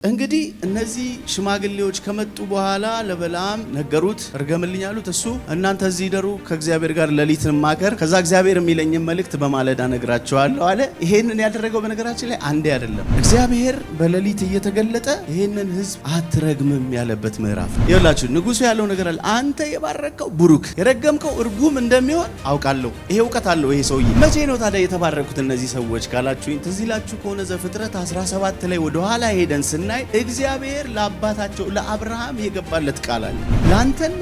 እንግዲህ እነዚህ ሽማግሌዎች ከመጡ በኋላ ለበለዓም ነገሩት። እርገምልኝ አሉት። እሱ እናንተ እዚህ ደሩ ከእግዚአብሔር ጋር ሌሊትን ማከር ከዛ እግዚአብሔር የሚለኝን መልእክት በማለዳ ነግራቸዋለሁ አለ። ይሄንን ያደረገው በነገራችን ላይ አንዴ አይደለም። እግዚአብሔር በሌሊት እየተገለጠ ይሄንን ህዝብ አትረግምም ያለበት ምዕራፍ ይኸውላችሁ። ንጉሱ ያለው ነገር አለ። አንተ የባረከው ቡሩክ የረገምከው እርጉም እንደሚሆን አውቃለሁ። ይሄ እውቀት አለው ይሄ ሰውዬ። መቼ ነው ታዲያ የተባረኩት እነዚህ ሰዎች ካላችሁኝ፣ ትዝ ይላችሁ ከሆነ ዘፍጥረት 17 ላይ ወደ ኋላ ሄደን እግዚአብሔር ለአባታቸው ለአብርሃም የገባለት ቃል አለ። ላንተና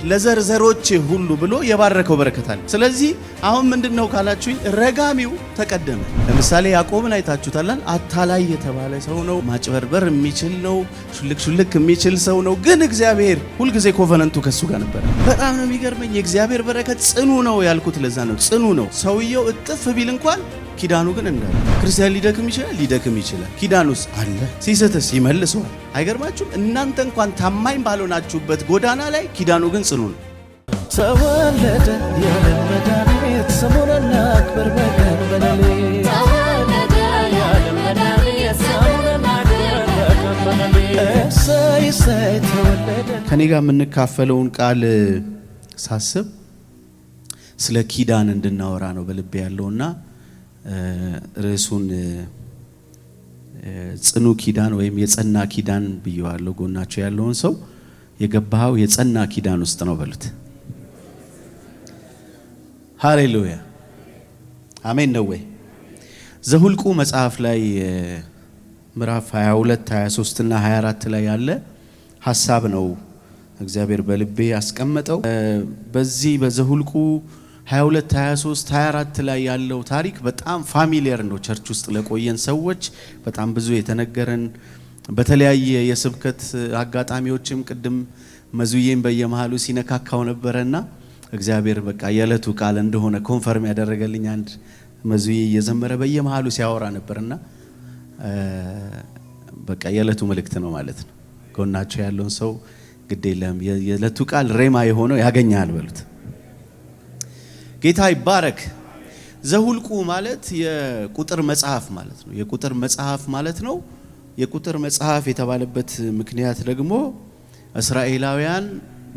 ለዘር ዘሮች ሁሉ ብሎ የባረከው በረከት አለ። ስለዚህ አሁን ምንድነው ካላችሁኝ፣ ረጋሚው ተቀደመ። ለምሳሌ ያዕቆብን አይታችሁታል። አታላይ የተባለ ሰው ነው። ማጭበርበር የሚችል ነው። ሹልክ የሚችል ሰው ነው። ግን እግዚአብሔር ሁልጊዜ ኮቨነንቱ ከሱ ጋር ነበር። በጣም ነው የሚገርመኝ። የእግዚአብሔር በረከት ጽኑ ነው ያልኩት ለዛ ነው። ጽኑ ነው። ሰውየው እጥፍ ቢል እንኳን ኪዳኑ ግን እንዳለ። ክርስቲያን ሊደክም ይችላል። ኪዳኑስ አለ። ሲስትስ ይመልሰዋል። አይገርማችሁም? እናንተ እንኳን ታማኝ ባልሆናችሁበት ጎዳና ላይ ኪዳኑ ግን ጽኑ ነው። ተወለደ የዓለም መድኃኒት ስሙን እናክብር በቀን በሌሊት። ተወለደ የዓለም መድኃኒት ስሙን እናክብር በቀን በሌሊት። እሰይ እሰይ ተወለደ። ከኔ ጋር የምንካፈለውን ቃል ሳስብ ስለ ኪዳን እንድናወራ ነው በልቤ ያለውና ርዕሱን ጽኑ ኪዳን ወይም የጸና ኪዳን ብየዋለሁ። ጎናቸው ያለውን ሰው የገባው የጸና ኪዳን ውስጥ ነው በሉት። ሃሌሉያ አሜን ነው ወይ? ዘሁልቁ መጽሐፍ ላይ ምዕራፍ 22 23 እና 24 ላይ ያለ ሐሳብ ነው እግዚአብሔር በልቤ ያስቀመጠው። በዚህ በዘሁልቁ 22 23 24 ላይ ያለው ታሪክ በጣም ፋሚሊየር ነው። ቸርች ውስጥ ለቆየን ሰዎች በጣም ብዙ የተነገረን በተለያየ የስብከት አጋጣሚዎችም ቅድም መዙዬን በየመሃሉ ሲነካካው ነበርና እግዚአብሔር በቃ የዕለቱ ቃል እንደሆነ ኮንፈርም ያደረገልኝ አንድ መዙዬ እየዘመረ በየመሃሉ ሲያወራ ነበርና በቃ የዕለቱ መልእክት ነው ማለት ነው። ጎናቸው ያለውን ሰው ግድ የለም የዕለቱ ቃል ሬማ የሆነው ያገኛል በሉት። ጌታ ይባረክ። ዘሁልቁ ማለት የቁጥር መጽሐፍ ማለት ነው። የቁጥር መጽሐፍ ማለት ነው። የቁጥር መጽሐፍ የተባለበት ምክንያት ደግሞ እስራኤላውያን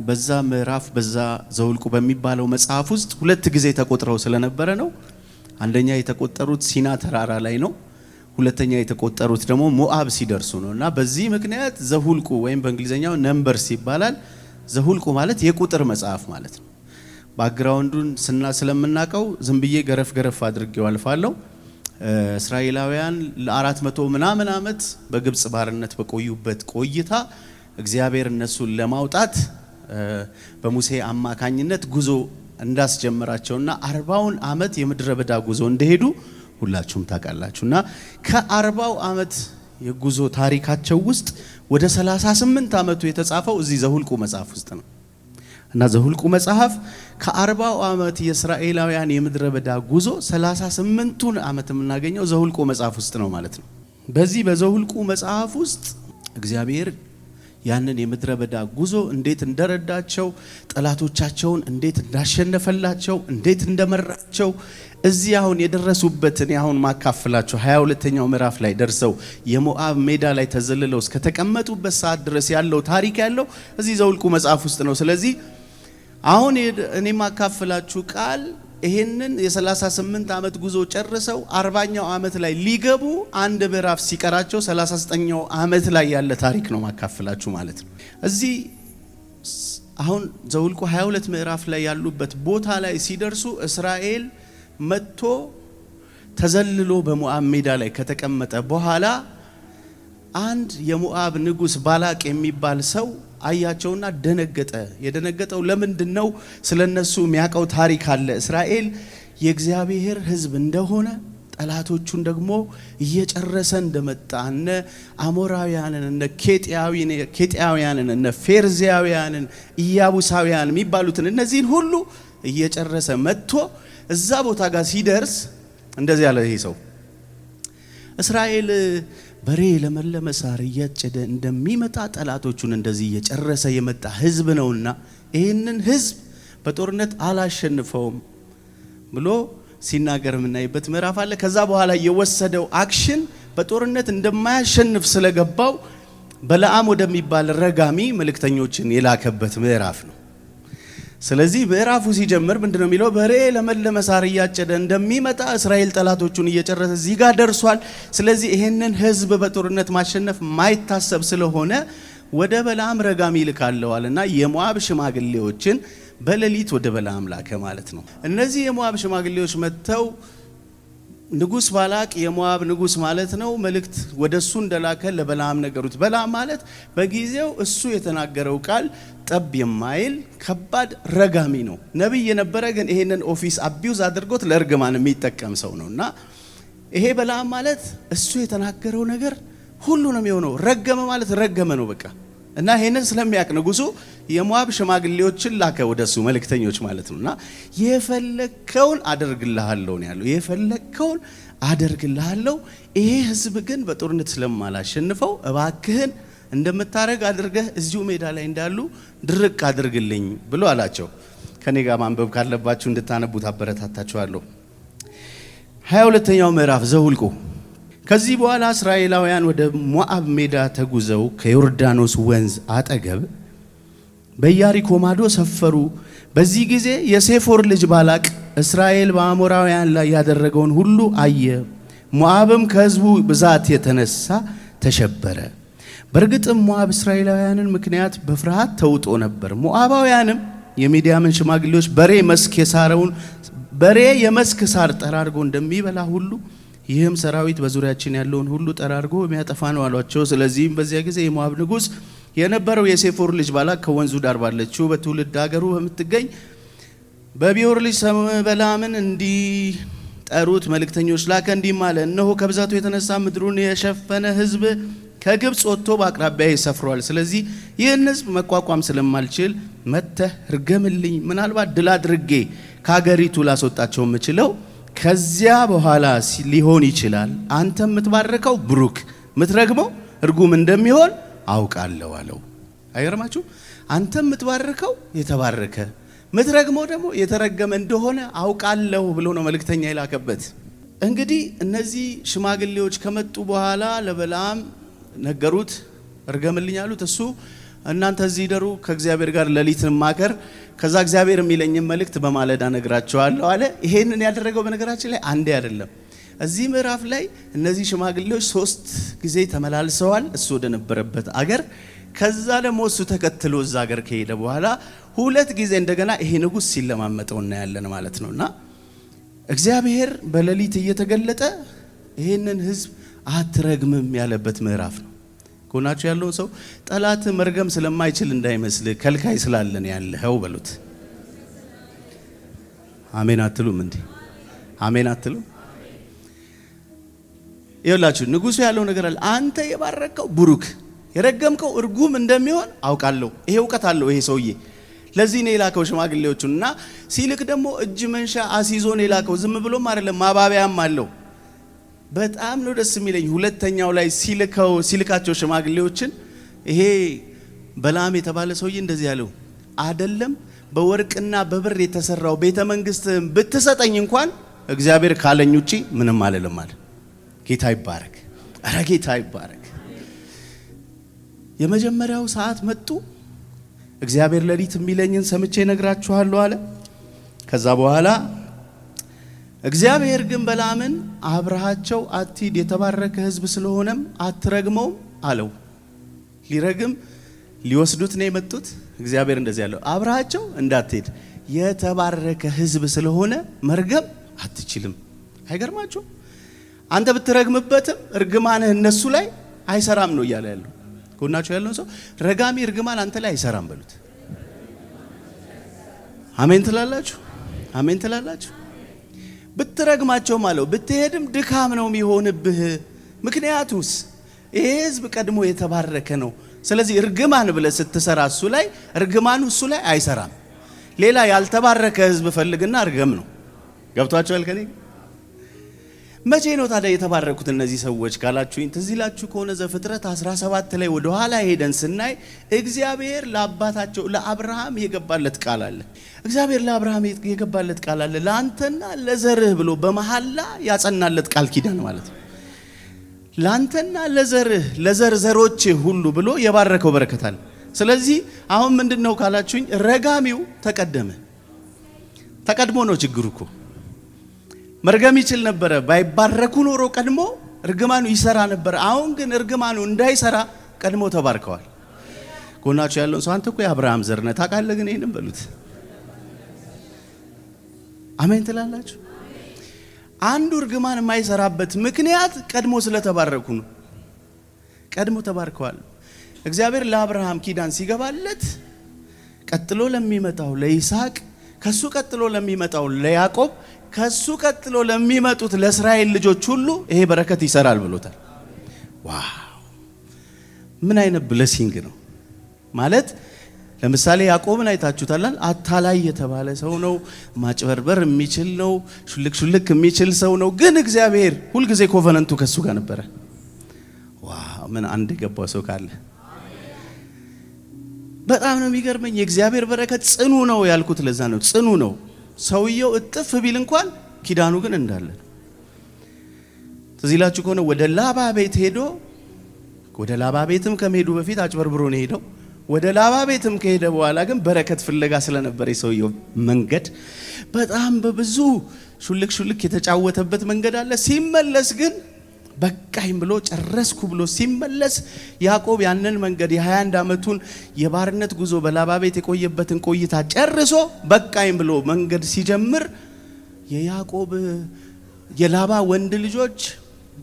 በዛ ምዕራፍ በዛ ዘሁልቁ በሚባለው መጽሐፍ ውስጥ ሁለት ጊዜ ተቆጥረው ስለነበረ ነው። አንደኛ የተቆጠሩት ሲና ተራራ ላይ ነው። ሁለተኛ የተቆጠሩት ደግሞ ሞአብ ሲደርሱ ነውና በዚህ ምክንያት ዘሁልቁ ወይም በእንግሊዘኛው ነምበርስ ይባላል። ዘሁልቁ ማለት የቁጥር መጽሐፍ ማለት ነው። ባክግራውንዱን ስለምናቀው ዝም ብዬ ገረፍ አድርጌው አልፋለሁ። እስራኤላውያን ለ400 ምናምን ዓመት በግብጽ ባርነት በቆዩበት ቆይታ እግዚአብሔር እነሱን ለማውጣት በሙሴ አማካኝነት ጉዞ እንዳስጀመራቸውና 40ውን ዓመት የምድረ በዳ ጉዞ እንደሄዱ ሁላችሁም ታውቃላችሁና ከ40ው ዓመት የጉዞ ታሪካቸው ውስጥ ወደ 38 ዓመቱ የተጻፈው እዚህ ዘሁልቁ መጽሐፍ ውስጥ ነው። እና ዘሁልቁ መጽሐፍ ከ40ው ዓመት የእስራኤላውያን የምድረ በዳ ጉዞ 38ቱን ዓመት የምናገኘው ዘሁልቁ መጽሐፍ ውስጥ ነው ማለት ነው። በዚህ በዘሁልቁ መጽሐፍ ውስጥ እግዚአብሔር ያንን የምድረ በዳ ጉዞ እንዴት እንደረዳቸው፣ ጠላቶቻቸውን እንዴት እንዳሸነፈላቸው፣ እንዴት እንደመራቸው እዚህ አሁን የደረሱበትን አሁን ማካፈላቸው 22ኛው ምዕራፍ ላይ ደርሰው የሞአብ ሜዳ ላይ ተዘልለው እስከ ተቀመጡበት ሰዓት ድረስ ያለው ታሪክ ያለው እዚህ ዘሁልቁ መጽሐፍ ውስጥ ነው። ስለዚህ አሁን እኔ ማካፈላችሁ ቃል ይሄንን የ38 ዓመት ጉዞ ጨርሰው 40ኛው ዓመት ላይ ሊገቡ አንድ ምዕራፍ ሲቀራቸው 39ኛው ዓመት ላይ ያለ ታሪክ ነው ማካፈላችሁ ማለት ነው። እዚህ አሁን ዘሁልቁ 22 ምዕራፍ ላይ ያሉበት ቦታ ላይ ሲደርሱ እስራኤል መጥቶ ተዘልሎ በሞአብ ሜዳ ላይ ከተቀመጠ በኋላ አንድ የሞአብ ንጉስ ባላቅ የሚባል ሰው አያቸውና ደነገጠ። የደነገጠው ለምንድነው? ስለነሱ የሚያውቀው ታሪክ አለ። እስራኤል የእግዚአብሔር ሕዝብ እንደሆነ ጠላቶቹን ደግሞ እየጨረሰ እንደመጣ እነ አሞራውያንን እነ ኬጢያውያንን እነ ፌርዚያውያንን ኢያቡሳውያን የሚባሉትን እነዚህን ሁሉ እየጨረሰ መጥቶ እዛ ቦታ ጋር ሲደርስ እንደዚህ ያለ ይሄ ሰው እስራኤል በሬ ለመለመ ሳር እያጨደ እንደሚመጣ ጠላቶቹን እንደዚህ እየጨረሰ የመጣ ህዝብ ነውና ይህንን ህዝብ በጦርነት አላሸንፈውም ብሎ ሲናገር የምናይበት ምዕራፍ አለ። ከዛ በኋላ የወሰደው አክሽን በጦርነት እንደማያሸንፍ ስለገባው በለዓም ወደሚባል ረጋሚ መልእክተኞችን የላከበት ምዕራፍ ነው። ስለዚህ ምዕራፉ ሲጀምር ምንድነው የሚለው? በሬ ለመለመ ሳር እያጨደ እንደሚመጣ እስራኤል ጠላቶቹን እየጨረሰ እዚህ ጋር ደርሷል። ስለዚህ ይሄንን ህዝብ በጦርነት ማሸነፍ ማይታሰብ ስለሆነ ወደ በለዓም ረጋሚ ይልካለዋልና የሞዓብ ሽማግሌዎችን በሌሊት ወደ በለዓም ላከ ማለት ነው። እነዚህ የሞዓብ ሽማግሌዎች መጥተው ንጉስ ባላቅ የሞዓብ ንጉስ ማለት ነው መልእክት ወደሱ እንደላከ ለበለዓም ነገሩት። በለዓም ማለት በጊዜው እሱ የተናገረው ቃል ጠብ የማይል ከባድ ረጋሚ ነው። ነብይ የነበረ ግን ይሄንን ኦፊስ አቢዩዝ አድርጎት ለእርግማን የሚጠቀም ሰው ነውና ይሄ በለዓም ማለት እሱ የተናገረው ነገር ሁሉ ነው የሚሆነው። ረገመ ማለት ረገመ ነው በቃ። እና ይሄንን ስለሚያውቅ ንጉሱ የሞዓብ ሽማግሌዎችን ላከ ወደሱ መልእክተኞች ማለት ነውና የፈለከውን አደርግልሃለሁ ነው ያለው። የፈለከውን አደርግልሃለሁ፣ ይሄ ህዝብ ግን በጦርነት ስለማላሸንፈው እባክህን እንደምታረግ አድርገህ እዚሁ ሜዳ ላይ እንዳሉ ድርቅ አድርግልኝ ብሎ አላቸው። ከኔ ጋር ማንበብ ካለባችሁ እንድታነቡት አበረታታችኋለሁ። 22ኛው ምዕራፍ ዘኍልቍ። ከዚህ በኋላ እስራኤላውያን ወደ ሞዓብ ሜዳ ተጉዘው ከዮርዳኖስ ወንዝ አጠገብ በኢያሪኮ ማዶ ሰፈሩ። በዚህ ጊዜ የሴፎር ልጅ ባላቅ እስራኤል በአሞራውያን ላይ ያደረገውን ሁሉ አየ። ሞዓብም ከህዝቡ ብዛት የተነሳ ተሸበረ። በእርግጥም ሞዓብ እስራኤላውያንን ምክንያት በፍርሃት ተውጦ ነበር። ሞዓባውያንም የሚዲያምን ሽማግሌዎች በሬ የመስክ ሳር ጠራርጎ እንደሚበላ ሁሉ ይህም ሰራዊት በዙሪያችን ያለውን ሁሉ ጠራርጎ የሚያጠፋ ነው አሏቸው። ስለዚህም በዚያ ጊዜ የሞዓብ ንጉስ የነበረው የሴፎር ልጅ ባላቅ ከወንዙ ዳር ባለችው በትውልድ ሀገሩ በምትገኝ በቢዮር ልጅ በለዓምን እንዲጠሩት መልእክተኞች ላከ። እንዲህም አለ፣ እነሆ ከብዛቱ የተነሳ ምድሩን የሸፈነ ህዝብ ከግብፅ ወጥቶ በአቅራቢያ ሰፍሯል። ስለዚህ ይህን ህዝብ መቋቋም ስለማልችል መጥተህ ርገምልኝ። ምናልባት ድል አድርጌ ከሀገሪቱ ላስወጣቸው የምችለው ከዚያ በኋላ ሊሆን ይችላል። አንተ የምትባርከው ብሩክ የምትረግመው እርጉም እንደሚሆን አውቃለሁ አለው። አይገርማችሁ? አንተ የምትባርከው የተባረከ የምትረግመው ደግሞ የተረገመ እንደሆነ አውቃለሁ ብሎ ነው መልእክተኛ የላከበት። እንግዲህ እነዚህ ሽማግሌዎች ከመጡ በኋላ ለበለዓም ነገሩት፣ እርገምልኝ አሉት። እሱ እናንተ እዚህ ደሩ፣ ከእግዚአብሔር ጋር ሌሊትን ማከር፣ ከዛ እግዚአብሔር የሚለኝን መልእክት በማለዳ ነግራቸዋለሁ አለ። ይሄንን ያደረገው በነገራችን ላይ አንዴ አይደለም። እዚህ ምዕራፍ ላይ እነዚህ ሽማግሌዎች 3 ጊዜ ተመላልሰዋል እሱ ወደ ነበረበት አገር። ከዛ ደግሞ እሱ ተከትሎ እዛ አገር ከሄደ በኋላ 2 ጊዜ እንደገና ይሄ ንጉስ ሲለማመጠው እናያለን ማለት ነውና እግዚአብሔር በሌሊት እየተገለጠ ይሄንን ህዝብ አትረግምም ያለበት ምዕራፍ ነው። ጎናችሁ ያለውን ሰው ጠላት መርገም ስለማይችል እንዳይመስል ከልካይ ስላለን ያለኸው በሉት። አሜን አትሉም እንዴ? አሜን አትሉም? ይኸውላችሁ ንጉሱ ያለው ነገር አለ። አንተ የባረከው ብሩክ የረገምከው እርጉም እንደሚሆን አውቃለሁ። ይሄ እውቀት አለው ይሄ ሰውዬ። ለዚህ ነው የላከው ሽማግሌዎቹና ሲልክ ደግሞ እጅ መንሻ አሲዞ ነው የላከው። ዝም ብሎም አይደለም ማባቢያም አለው። በጣም ነው ደስ የሚለኝ። ሁለተኛው ላይ ሲልካቸው ሽማግሌዎችን ይሄ በለዓም የተባለ ሰውዬ እንደዚህ ያለው አይደለም፣ በወርቅና በብር የተሰራው ቤተ መንግስት ብትሰጠኝ እንኳን እግዚአብሔር ካለኝ ውጪ ምንም አልልም አለ። ጌታ ይባረክ። አረ ጌታ ይባረክ። የመጀመሪያው ሰዓት መጡ። እግዚአብሔር ሌሊት የሚለኝን ሰምቼ ነግራችኋለሁ አለ። ከዛ በኋላ እግዚአብሔር ግን በለዓምን አብረሃቸው አትሂድ፣ የተባረከ ህዝብ ስለሆነም አትረግመውም አለው። ሊረግም ሊወስዱት ነው የመጡት። እግዚአብሔር እንደዚህ ያለው አብረሃቸው እንዳትሄድ፣ የተባረከ ህዝብ ስለሆነ መርገም አትችልም። አይገርማችሁ? አንተ ብትረግምበትም እርግማንህ እነሱ ላይ አይሰራም ነው እያለ ያለው። ጎናችሁ ያለውን ሰው ረጋሚ እርግማን አንተ ላይ አይሰራም በሉት። አሜን ትላላችሁ? አሜን ትላላችሁ? ብትረግማቸው ማለው ብትሄድም ድካም ነው የሚሆንብህ። ምክንያቱስ ይሄ ህዝብ ቀድሞ የተባረከ ነው። ስለዚህ እርግማን ብለህ ስትሰራ እሱ ላይ እርግማኑ እሱ ላይ አይሰራም። ሌላ ያልተባረከ ህዝብ ፈልግና እርገም ነው። ገብቷችኋል? ከኔ መቼ ነው ታዲያ የተባረኩት እነዚህ ሰዎች ካላችሁኝ፣ ትዝ ይላችሁ ከሆነ ዘፍጥረት 17 ላይ ወደ ኋላ ሄደን ስናይ እግዚአብሔር ለአባታቸው ለአብርሃም የገባለት ቃል አለ። እግዚአብሔር ለአብርሃም የገባለት ቃል አለ፣ ለአንተና ለዘርህ ብሎ በመሐላ ያጸናለት ቃል ኪዳን ማለት ነው። ላንተና ለዘር ዘሮች ሁሉ ብሎ የባረከው በረከት አለ። ስለዚህ አሁን ምንድነው ካላችሁኝ ረጋሚው ተቀድሞ ነው ችግሩ እኮ። መርገም ይችል ነበረ፣ ባይባረኩ ኖሮ ቀድሞ እርግማኑ ይሰራ ነበር። አሁን ግን እርግማኑ እንዳይሰራ ቀድሞ ተባርከዋል። ጎናችሁ ያለውን ሰው አንተ እኮ የአብርሃም ዘር ነህ ታውቃለህ ግን ይሄንን በሉት። አሜን ትላላችሁ? አንዱ እርግማን የማይሰራበት ምክንያት ቀድሞ ስለተባረኩ ነው። ቀድሞ ተባርከዋል። እግዚአብሔር ለአብርሃም ኪዳን ሲገባለት ቀጥሎ ለሚመጣው ለይስሐቅ፣ ከሱ ቀጥሎ ለሚመጣው ለያዕቆብ፣ ከሱ ቀጥሎ ለሚመጡት ለእስራኤል ልጆች ሁሉ ይሄ በረከት ይሰራል ብሎታል። ዋው ምን አይነት ብሌሲንግ ነው ማለት። ለምሳሌ ያዕቆብን አይታችሁታል። አታላይ የተባለ ሰው ነው፣ ማጭበርበር የሚችል ነው፣ ሹልክ የሚችል ሰው ነው። ግን እግዚአብሔር ሁል ጊዜ ኮቨነንቱ ከሱ ጋር ነበረ። ዋው ምን አንድ የገባው ሰው ካለ በጣም ነው የሚገርመኝ። የእግዚአብሔር በረከት ጽኑ ነው ያልኩት ለዛ ነው። ጽኑ ነው። ሰውየው እጥፍ ቢል እንኳን ኪዳኑ ግን እንዳለ ነው። ትዝ ይላችሁ ከሆነ ወደ ላባ ቤት ሄዶ ወደ ላባ ቤትም ከመሄዱ በፊት አጭበርብሮ ነው ሄደው። ወደ ላባ ቤትም ከሄደ በኋላ ግን በረከት ፍለጋ ስለነበረ የሰውየው መንገድ በጣም በብዙ ሹልክ የተጫወተበት መንገድ አለ። ሲመለስ ግን በቃኝ ብሎ ጨረስኩ ብሎ ሲመለስ ያዕቆብ ያንን መንገድ የ21 ዓመቱን የባርነት ጉዞ በላባ ቤት የቆየበትን ቆይታ ጨርሶ በቃኝ ብሎ መንገድ ሲጀምር የላባ ወንድ ልጆች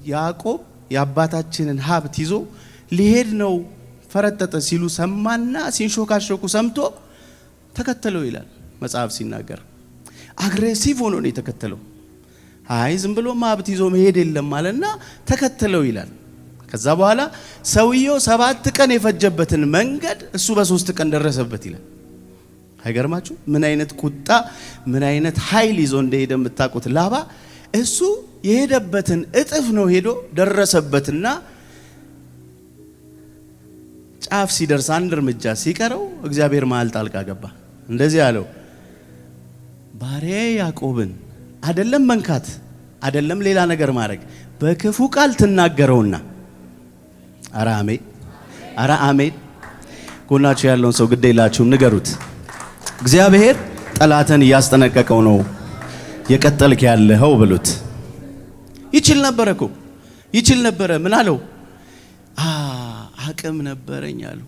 ያዕቆብ የአባታችንን ሀብት ይዞ ሊሄድ ነው ፈረጠጠ ሲሉ ሰማና ሲንሾካሾኩ ሰምቶ ተከተለው ይላል መጽሐፍ ሲናገር። አግሬሲቭ ሆኖ ነው የተከተለው። አይ ዝም ብሎ ሀብት ይዞ መሄድ የለም ማለትና ተከተለው ይላል። ከዛ በኋላ ሰውየው 7 ቀን የፈጀበትን መንገድ እሱ በ3 ቀን ደረሰበት ይላል። አይገርማችሁ? ምን አይነት ቁጣ ምን አይነት ኃይል ይዞ እንደሄደ የምታውቁት ላባ እሱ የሄደበትን እጥፍ ነው ሄዶ ደረሰበትና ጫፍ ሲደርስ አንድ እርምጃ ሲቀረው እግዚአብሔር መሃል ጣልቃ ገባ። እንደዚህ አለው፣ ባሪያዬ ያዕቆብን አይደለም መንካት አይደለም ሌላ ነገር ማድረግ በክፉ ቃል ትናገረውና። ኧረ አሜን፣ ኧረ አሜን። ጎናችሁ ያለውን ሰው ግድ የላችሁም ንገሩት። እግዚአብሔር ጠላትን እያስጠነቀቀው ነው የቀጠልክ ያለኸው ብሉት። ይችል ነበረ እኮ ይችል ነበረ። ምን አለው? አቅም ነበረኝ አለው።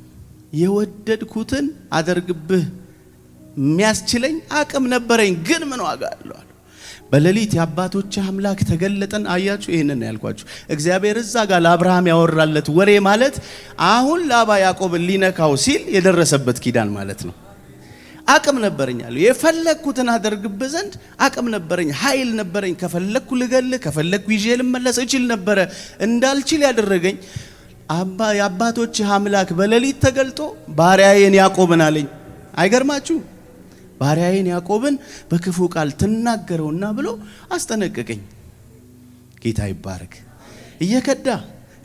የወደድኩትን አደርግብህ የሚያስችለኝ አቅም ነበረኝ፣ ግን ምን ዋጋ አለው? በሌሊት የአባቶች አምላክ ተገለጠን። አያችሁ? ይሄንን ያልኳችሁ እግዚአብሔር እዛ ጋር ለአብርሃም ያወራለት ወሬ ማለት አሁን ላባ ያዕቆብን ሊነካው ሲል የደረሰበት ኪዳን ማለት ነው። አቅም ነበረኝ አለው። የፈለግኩትን አደርግብህ ዘንድ አቅም ነበረኝ፣ ኃይል ነበረኝ። ከፈለግኩ ልገልህ፣ ከፈለግኩ ይዤ ልመለስ እችል ነበረ። እንዳልችል ያደረገኝ የአባቶች አምላክ በሌሊት ተገልጦ ባሪያዬን ያዕቆብን አለኝ። አይገርማችሁ? ባሪያዬን ያዕቆብን በክፉ ቃል ትናገረውና ብሎ አስጠነቀቀኝ። ጌታ ይባረክ። እየከዳ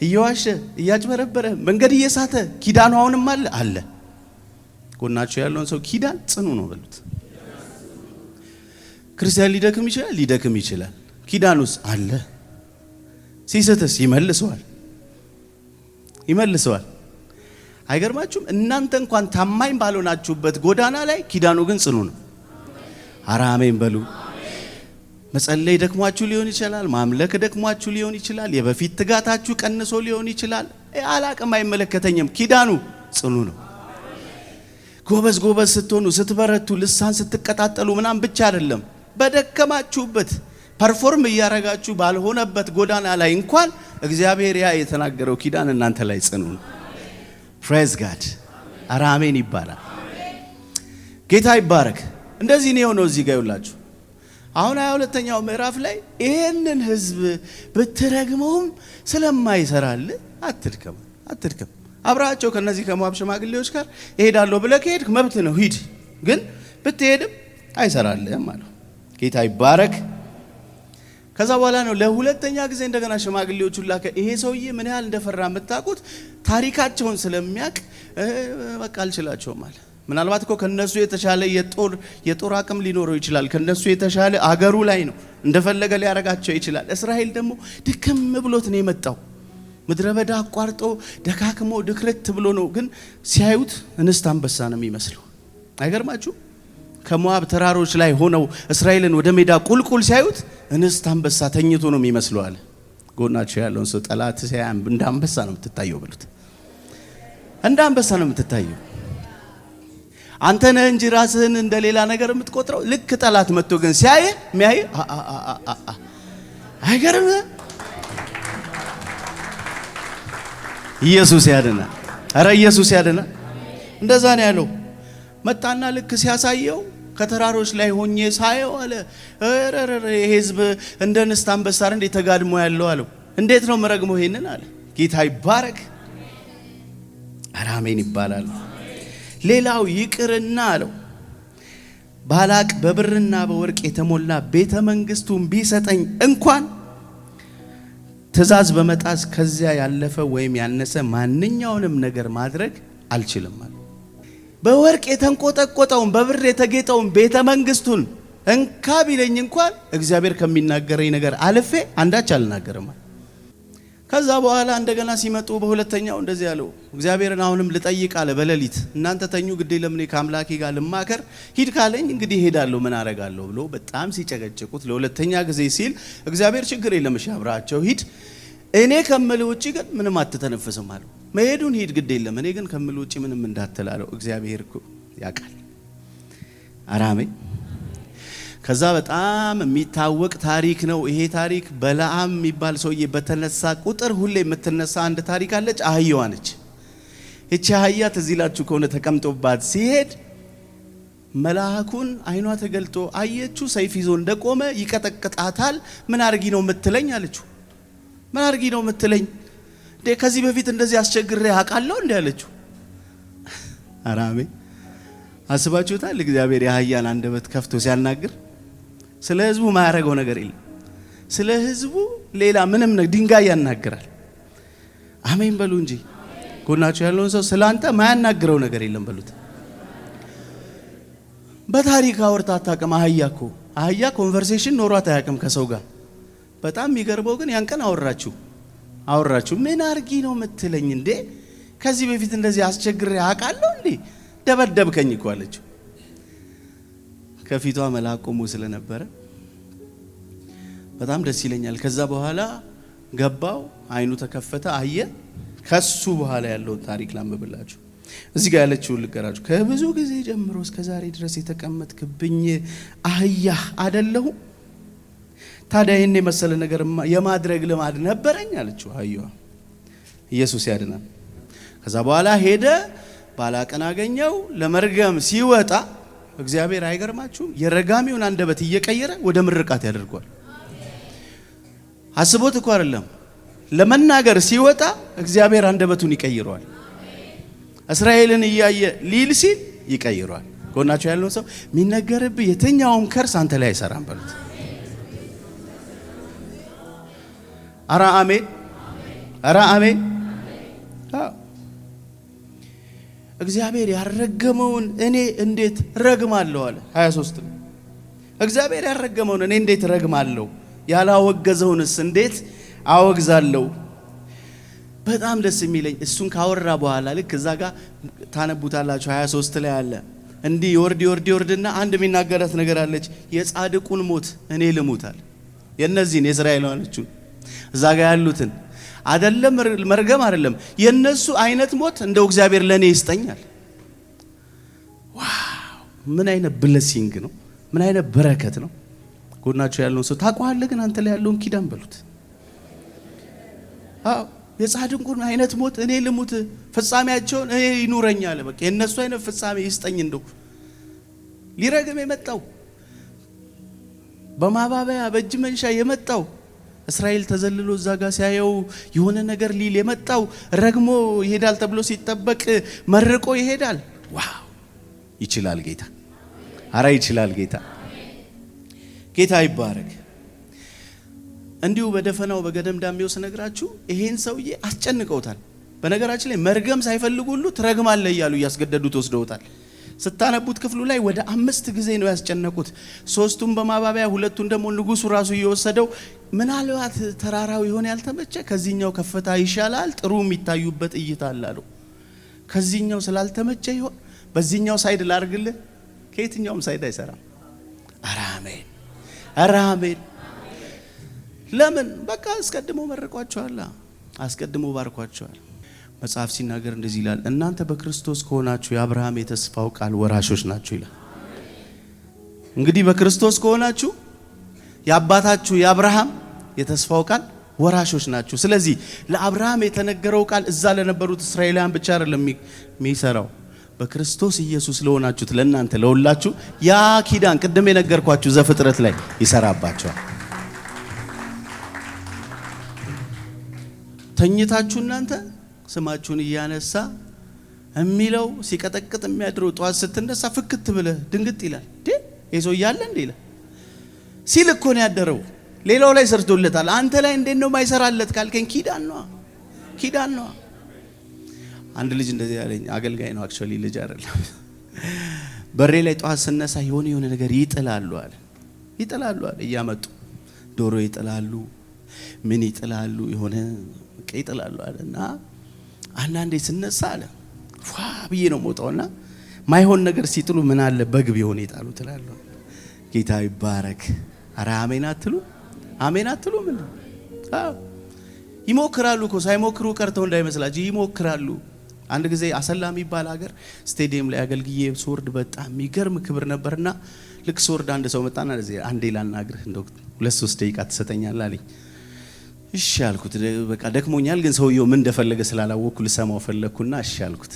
እየዋሸ እያጭበረበረ መንገድ እየሳተ ኪዳኑ አሁንም አለ። ጎናችሁ ያለውን ሰው ኪዳን ጽኑ ነው በሉት። ክርስቲያን ሊደክም ይችላል። ኪዳኑስ አለ። ሲስትስ ይመልሰዋል። አይገርማችሁም? እናንተ እንኳን ታማኝ ባልሆናችሁበት ጎዳና ላይ ኪዳኑ ግን ጽኑ ነው። ኧረ አሜን በሉ። መጸለይ ደክሟችሁ ሊሆን ይችላል። ማምለክ ደክሟችሁ ሊሆን ይችላል። የበፊት ትጋታችሁ ቀንሶ ሊሆን ይችላል። አላቅም፣ አይመለከተኝም። ኪዳኑ ጽኑ ነው። ጎበዝ ስትሆኑ ስትበረቱ፣ ልሳን ስትቀጣጠሉ ምናምን ብቻ አይደለም። በደከማችሁበት ፐርፎርም እያረጋችሁ ባልሆነበት ጎዳና ላይ እንኳን እግዚአብሔር ያ የተናገረው ኪዳን እናንተ ላይ ጽኑ ነው። ፕሬዝ ጋድ። ኧረ አሜን ይባላል። ጌታ ይባረክ። እንደዚህ ነው የሆነው። እዚህ ጋር ይውላችሁ አሁን 22ኛው ምዕራፍ ላይ ይሄንን ህዝብ ብትረግመውም ስለማይሰራል አትድከም። አብራቸው ከነዚህ ከሞዓብ ሽማግሌዎች ጋር እሄዳለሁ ብለህ ከሄድክ መብት ነው፣ ሂድ። ግን ብትሄድም አይሰራልህም አለው። ጌታ ይባረክ። ከዛ በኋላ ነው ለሁለተኛ ጊዜ እንደገና ሽማግሌዎቹ ላከ። ይሄ ሰውዬ ምን ያህል እንደፈራ የምታውቁት ታሪካቸውን ስለሚያውቅ በቃ አልችላቸውም አለ። ምናልባት እኮ ከነሱ የተሻለ የጦር አቅም ሊኖረው ይችላል። ከነሱ የተሻለ አገሩ ላይ ነው፣ እንደፈለገ ሊያረጋቸው ይችላል። እስራኤል ደግሞ ድክም ብሎት ነው የመጣው። ምድረ በዳ አቋርጦ ደካክሞ ድክረት ብሎ ነው። ግን ሲያዩት እንስት አንበሳ ነው የሚመስለው። አይገርማችሁ? ከሞዓብ ተራሮች ላይ ሆነው እስራኤልን ወደ ሜዳ ቁልቁል ሲያዩት እንስት አንበሳ ተኝቶ ነው የሚመስለው አለ። ጎናቸው ያለውን ሰው ጠላት ሲያይ እንደ አንበሳ ነው የምትታየው ብሉት። እንደ አንበሳ ነው የምትታየው። አንተ ነህ እንጂ ራስህን እንደ ሌላ ነገር የምትቆጥረው። ልክ ጠላት መጥቶ ግን ሲያይ የሚያይ አይገርም? ኢየሱስ ያድናል። አረ ኢየሱስ ያድናል። እንደዛ ነው ያለው። መጣና ልክ ሲያሳየው ከተራሮች ላይ ሆኜ ሳየው አለ ይሄ ሕዝብ እንደ እንስት አንበሳ እንዴት ተጋድሞ ያለው አለው። እንዴት ነው መረግመው ይሄንን አለ። ጌታ ይባረክ። አረ አሜን ይባላል። ሌላው ይቅርና አለው ባላቅ በብርና በወርቅ የተሞላ ቤተ መንግስቱን ቢሰጠኝ እንኳን ትእዛዝ በመጣስ ከዚያ ያለፈ ወይም ያነሰ ማንኛውንም ነገር ማድረግ አልችልም አለ። በወርቅ የተንቆጠቆጠውን በብር የተጌጠውን ቤተ መንግስቱን እንካ ቢለኝ እንኳን እግዚአብሔር ከሚናገረኝ ነገር አልፌ አንዳች አልናገርም። ከዛ በኋላ እንደገና ሲመጡ በሁለተኛው እንደዚህ ያለው እግዚአብሔርን አሁንም ልጠይቅ አለ በሌሊት። እናንተ ተኙ ግዴ ለምን ከአምላኬ ጋር ልማከር፣ ሂድ ካለኝ እንግዲህ ሄዳለሁ ምን አረጋለሁ ብሎ በጣም ሲጨቀጭቁት ለሁለተኛ ጊዜ ሲል እግዚአብሔር ችግር የለም እሺ አብራቸው ሂድ፣ እኔ ከምል ውጪ ግን ምንም አትተነፍስም አለው። መሄዱን ሂድ ግዴ የለም እኔ ግን ከምል ውጪ ምንም እንዳትላለው እግዚአብሔር እኮ ያውቃል። አራሜ ከዛ በጣም የሚታወቅ ታሪክ ነው ይሄ ታሪክ። በለዓም የሚባል ሰውዬ በተነሳ ቁጥር ሁሌ የምትነሳ አንድ ታሪክ አለች። አህያዋ ነች። እቺ አህያ ትዝ ይላችሁ ከሆነ ተቀምጦባት ሲሄድ መልአኩን አይኗ ተገልጦ አየችው። ሰይፍ ይዞ እንደቆመ ይቀጠቅጣታል። ምን አርጊ ነው የምትለኝ አለችው። ምን አርጊ ነው የምትለኝ እንዴ? ከዚህ በፊት እንደዚህ አስቸግሬ አውቃለሁ እንዴ አለችው። አራሜ አስባችሁታል? እግዚአብሔር የአህያን አንደበት ከፍቶ ሲያናግር ስለ ህዝቡ ማያረገው ነገር የለም። ስለ ህዝቡ ሌላ ምንም ነገር ድንጋይ ያናግራል። አሜን በሉ እንጂ ጎናችሁ ያለውን ሰው ስላንተ ማያናግረው ነገር የለም በሉት። በታሪክ አውርታ አታውቅም። አህያ ኮንቨርሴሽን ኖሯት አያውቅም ከሰው ጋር። በጣም የሚገርበው ግን ያን ቀን አወራችሁ። ምን አርጊ ነው የምትለኝ እንዴ? ከዚህ በፊት እንደዚህ አስቸግሬ አውቃለሁ እንዴ? ደበደብከኝ እኮ አለችው። ከፊቷ መልአክ ቆሞ ስለነበረ በጣም ደስ ይለኛል። ከዛ በኋላ ገባው፣ አይኑ ተከፈተ፣ አየ። ከሱ በኋላ ያለውን ታሪክ ላንብብላችሁ። እዚህ ጋር ያለችውን ልቀራችሁ። ከብዙ ጊዜ ጀምሮ እስከ ዛሬ ድረስ የተቀመጥክብኝ አህያ አይደለሁ? ታዲያ ይሄን የመሰለ ነገር የማድረግ ልማድ ነበረኝ አለችው አህያዋ። ኢየሱስ ያድናል። ከዛ በኋላ ሄደ፣ ባላቅን አገኘው። ለመርገም ሲወጣ እግዚአብሔር አይገርማችሁም? የረጋሚውን አንደበት እየቀየረ ወደ ምርቃት ያደርጓል። አስቦት እኮ አይደለም። ለመናገር ሲወጣ እግዚአብሔር አንደበቱን ይቀይረዋል። እስራኤልን እያየ ሊል ሲል ይቀይረዋል። ጎናችሁ ያለውን ሰው የሚነገርብህ የትኛውም ከርስ አንተ ላይ አይሰራም በሉት። አራ አሜን፣ አራ አሜን። እግዚአብሔር ያረገመውን እኔ እንዴት ረግማለሁ አለ 23 ነው። እግዚአብሔር ያረገመውን እኔ እንዴት ረግማለሁ? ያላወገዘውንስ እንዴት አወግዛለሁ? በጣም ደስ የሚለኝ እሱን ካወራ በኋላ ልክ እዛ ጋር ታነቡታላችሁ 23 ላይ አለ እንዲህ ይወርድና አንድ የሚናገራት ነገር አለች። የጻድቁን ሞት እኔ ልሙታል። የነዚህን የእስራኤላውያኖቹን እዛ ጋር ያሉትን አይደለም መርገም አይደለም የነሱ አይነት ሞት እንደው እግዚአብሔር ለኔ ይስጠኛል። ዋው ምን አይነት ብለሲንግ ነው! ምን አይነት በረከት ነው! ጎናችሁ ያለውን ሰው ታውቀዋለህ፣ ግን አንተ ላይ ያለውን ኪዳን በሉት። አዎ የጻድቁን አይነት ሞት እኔ ልሙት፣ ፍጻሜያቸውን እኔ ይኑረኛል። በቃ የነሱ አይነት ፍጻሜ ይስጠኝ። እንደው ሊረግም የመጣው በማባበያ በእጅ መንሻ የመጣው እስራኤል ተዘልሎ እዛ ጋር ሲያየው የሆነ ነገር ሊል የመጣው ረግሞ ይሄዳል ተብሎ ሲጠበቅ መርቆ ይሄዳል። ዋው ይችላል ጌታ! አረ ይችላል ጌታ! ጌታ ይባረክ። እንዲሁ በደፈናው በገደምዳሜው ስነግራችሁ ይሄን ሰውዬ አስጨንቀውታል። በነገራችን ላይ መርገም ሳይፈልጉ ሁሉ ትረግማለህ እያሉ እያስገደዱት ወስደውታል። ስታነቡት ክፍሉ ላይ ወደ 5 ጊዜ ነው ያስጨነቁት። 3ቱን በማባቢያ 2ቱን ደግሞ ንጉሱ ራሱ እየወሰደው ምናልባት ተራራው ይሆን ያልተመቸ ከዚህኛው ከፍታ ይሻላል ጥሩ የሚታዩበት እይታ አላለው ከዚህኛው ስላልተመቸ ይሆን በዚህኛው ሳይድ ላርግልህ ከየትኛውም ሳይድ አይሰራም አራሜን ለምን በቃ አስቀድሞ መርቋቸዋል አስቀድሞ ባርኳቸዋል መጽሐፍ ሲናገር እንደዚህ ይላል እናንተ በክርስቶስ ከሆናችሁ የአብርሃም የተስፋው ቃል ወራሾች ናችሁ ይላል እንግዲህ በክርስቶስ ከሆናችሁ ያባታችሁ የአብርሃም የተስፋው ቃል ወራሾች ናችሁ ስለዚህ ለአብርሃም የተነገረው ቃል እዛ ለነበሩት እስራኤላውያን ብቻ አይደለም የሚሰራው በክርስቶስ ኢየሱስ ለሆናችሁት ለእናንተ ለሁላችሁ ያ ኪዳን ቅድም የነገርኳችሁ ዘፍጥረት ላይ ይሰራባቸዋል ተኝታችሁ እናንተ ስማችሁን እያነሳ የሚለው ሲቀጠቅጥ የሚያድረው ጧት ስትነሳ ፍክት ብለ ድንግጥ ይላል ይዞ ያለ እንዴ ይላል ሲል እኮ ነው ያደረው ሌላው ላይ ሰርቶለታል አንተ ላይ እንዴት ነው ማይሰራለት ካልከኝ ኪዳን ነው አንድ ልጅ እንደዚህ ያለኝ አገልጋይ ነው አክቹአሊ ልጅ አይደለም በሬ ላይ ጧት ስነሳ የሆነ ነገር ይጥላሉ አለ እያመጡ ዶሮ ይጥላሉ ምን ይጥላሉ የሆነ ይጥላሉ አለና አንዳንዴ ስነሳ አለ ፏ ብዬ ነው ሞጣውና ማይሆን ነገር ሲጥሉ ምን አለ በግ ቢሆን ይጣሉ ትላሉ ጌታ ይባረክ አረ አሜን አትሉ ምን ይሞክራሉ እኮ ሳይሞክሩ ቀርተው እንዳይመስላችሁ ይሞክራሉ አንድ ጊዜ አሰላ የሚባል ሀገር ስቴዲየም ላይ አገልግዬ ሶርድ በጣም የሚገርም ክብር ነበርና ልክ ሶርድ አንድ ሰው መጣና ለዚህ አንዴ ላናግርህ እንደው 2-3 ደቂቃ ትሰጠኛለህ አለኝ እሺ አልኩት በቃ ደክሞኛል ግን ሰውየው ምን እንደፈለገ ስላላወቅኩ ልሰማው ፈለኩና እሺ አልኩት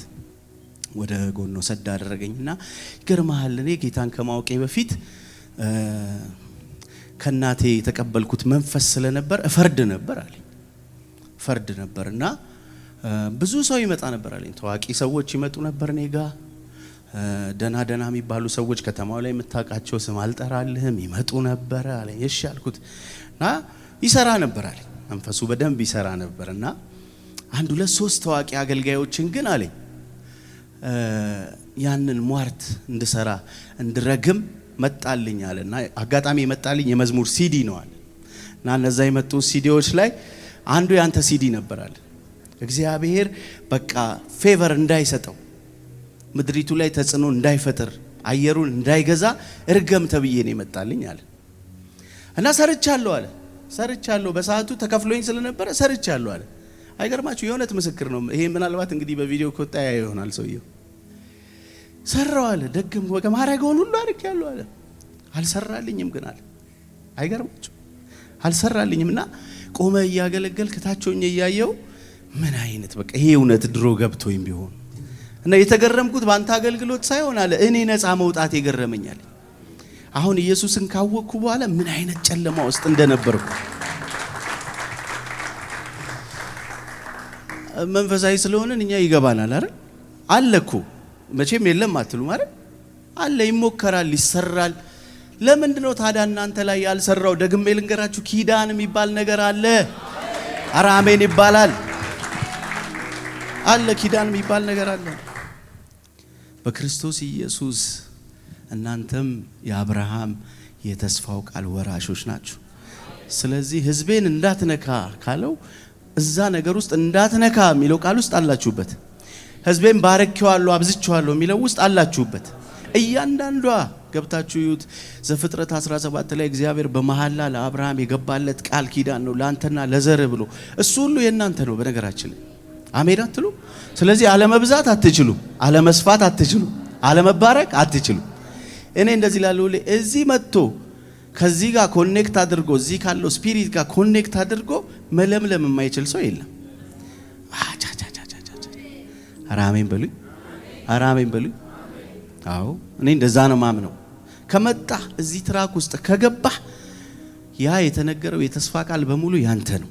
ወደ ጎኖ ሰዳ አደረገኝና ይገርማል እኔ ጌታን ከማወቄ በፊት ከናቴ የተቀበልኩት መንፈስ ስለነበር እፈርድ ነበርና ብዙ ሰው ይመጣ ነበር አለኝ ታዋቂ ሰዎች ይመጡ ነበር ኔጋ ደና የሚባሉ ሰዎች ከተማው ላይ የምታውቃቸው ስም አልጠራልህም ይመጡ ነበር አለኝ እሺ አልኩትና ይሰራ ነበር አለኝ መንፈሱ በደንብ ይሰራ ነበርና 1-2-3 ታዋቂ አገልጋዮችን ግን አለኝ ያንን ሟርት እንድሰራ እንድረግም መጣልኝ አለና አጋጣሚ መጣልኝ የመዝሙር ሲዲ ነው አለና እነዛ የመጡ ሲዲዎች ላይ አንዱ ያንተ ሲዲ ነበር አለ እግዚአብሔር በቃ ፌቨር እንዳይሰጠው ምድሪቱ ላይ ተጽዕኖ እንዳይፈጥር አየሩን እንዳይገዛ እርገም ተብዬ ነው መጣልኝ አለ እና ሰርቻለሁ በሰዓቱ ተከፍሎኝ ስለነበረ ሰርቻለሁ አለ አይገርማችሁ የሆነት ምስክር ነው ይሄ ምናልባት እንግዲህ በቪዲዮ ኮታ ይሆናል ሰውየው ሰራው አለ ደግም ወገማረጋውን ሁሉ አድርጌያለሁ አለ አልሰራልኝም ግን አለ አይገርማችሁ አልሰራልኝምና ቆመ ያገለገልክ ታቾኝ ያያየው ምን አይነት በቃ ይሄ እውነት ድሮ ገብቶኝ ቢሆን እና የተገረምኩት ባንተ አገልግሎት ሳይሆን አለ እኔ ነፃ መውጣት ይገረመኛል አሁን ኢየሱስን ካወቅኩ በኋላ ምን አይነት ጨለማ ውስጥ እንደነበርኩ መንፈሳዊ ስለሆነን እኛ ይገባናል አይደል አለኩ መቼም የለም አትሉ ማለት አለ ይሞከራል ይሰራል ለምንድነው ታዲያ እናንተ ላይ ያልሰራው ደግሜ ልንገራችሁ ኪዳን የሚባል ነገር አለ አረ አሜን ይባላል አለ ኪዳን የሚባል ነገር አለ በክርስቶስ ኢየሱስ እናንተም የአብርሃም የተስፋው ቃል ወራሾች ናችሁ ስለዚህ ህዝቤን እንዳትነካ ካለው እዛ ነገር ውስጥ እንዳትነካ የሚለው ቃል ውስጥ አላችሁበት ህዝቤን ባረክዋለሁ አብዝቻለሁ የሚለው ውስጥ አላችሁበት እያንዳንዷ ገብታችሁ ይዩት ዘፍጥረት 17 ላይ እግዚአብሔር በመሐላ ለአብርሃም የገባለት ቃል ኪዳን ነው ላንተና ለዘር ብሎ እሱ ሁሉ የናንተ ነው በነገራችን ላይ አሜን አትሉ ስለዚህ አለመብዛት አትችሉ አለመስፋት አትችሉ አለመባረክ አትችሉ እኔ እንደዚህ ላለው እዚህ መጥቶ ከዚህ ጋር ኮኔክት አድርጎ እዚህ ካለው ስፒሪት ጋር ኮኔክት አድርጎ መለምለም የማይችል ሰው የለም አራሜን በሉኝ አዎ እኔ እንደዛ ነው ማምነው ከመጣ እዚህ ትራክ ውስጥ ከገባ ያ የተነገረው የተስፋ ቃል በሙሉ ያንተ ነው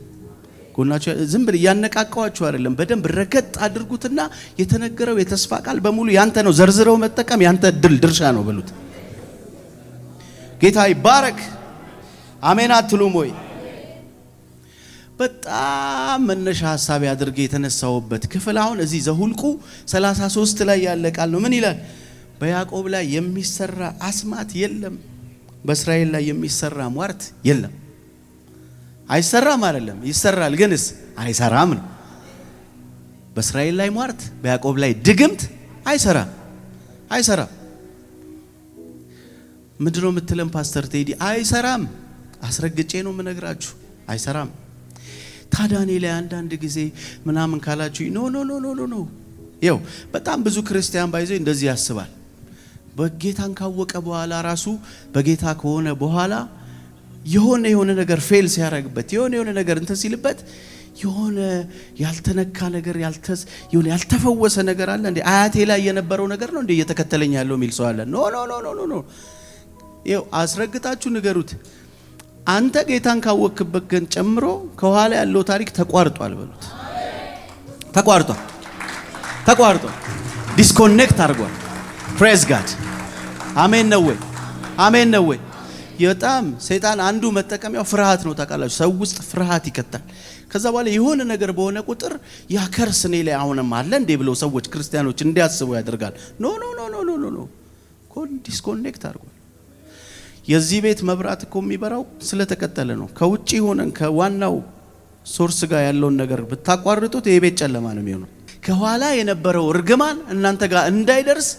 ጎናችሁ ዝም ብለ ያነቃቃዋችሁ አይደለም በደንብ ረገጥ አድርጉትና የተነገረው የተስፋ ቃል በሙሉ ያንተ ነው ዘርዝረው መጠቀም ያንተ ድርሻ ነው በሉት ጌታ ይባረክ አሜን አትሉም ወይ በጣም መነሻ ሐሳብ ያድርገ የተነሳውበት ክፍል አሁን እዚህ ዘሁልቁ 33 ላይ ያለ ቃል ነው ምን ይላል በያዕቆብ ላይ የሚሰራ አስማት የለም በእስራኤል ላይ የሚሰራ ሟርት የለም አይሰራም አይደለም፣ ይሰራል፣ ግንስ አይሰራም ነው። በእስራኤል ላይ ሟርት፣ በያዕቆብ ላይ ድግምት አይሰራም፣ አይሰራም። ምንድነው የምትለም ፓስተር ቴዲ? አይሰራም። አስረግጬ ነው የምነግራችሁ፣ አይሰራም። ታዲያ እኔ ላይ አንዳንድ ጊዜ ምናምን ካላችሁ ኖ ኖ ኖ ኖ ኖ። ይኸው በጣም ብዙ ክርስቲያን ባይዘው እንደዚህ ያስባል። በጌታን ካወቀ በኋላ ራሱ በጌታ ከሆነ በኋላ የሆነ ነገር ፌል ሲያደርግበት የሆነ ነገር እንትን ሲልበት የሆነ ያልተነካ ነገር ያልተፈወሰ ነገር አለ እንዴ? አያቴ ላይ የነበረው ነገር ነው እንዴ እየተከተለኝ ያለው የሚል ሰው አለ። ኖ ኖ ኖ ኖ ኖ። ይኸው አስረግጣችሁ ንገሩት። አንተ ጌታን ካወቅበት ግን ጨምሮ ከኋላ ያለው ታሪክ ተቋርጧል በሉት። ተቋርጧል። ዲስኮኔክት አድርጓል። ፕሬዝ ጋድ። አሜን ነው ወይ? አሜን ነው ወይ? በጣም ሰይጣን አንዱ መጠቀሚያው ፍርሃት ነው። ታውቃላችሁ፣ ሰው ውስጥ ፍርሃት ይከታል። ከዛ በኋላ የሆነ ነገር በሆነ ቁጥር ያከርስ እኔ ላይ አሁንም አለ እንዴ ብለው ሰዎች ክርስቲያኖች እንዲያስቡ ያደርጋል። ኖ ኖ ኖ ኖ ኖ ኖ። ዲስኮኔክት አድርጓል። የዚህ ቤት መብራት እኮ የሚበራው ስለተቀጠለ ነው። ከውጪ ሆነን ከዋናው ሶርስ ጋር ያለውን ነገር ብታቋርጡት የቤት ጨለማ ነው የሚሆነው። ከኋላ የነበረው እርግማን እናንተ ጋር እንዳይደርስ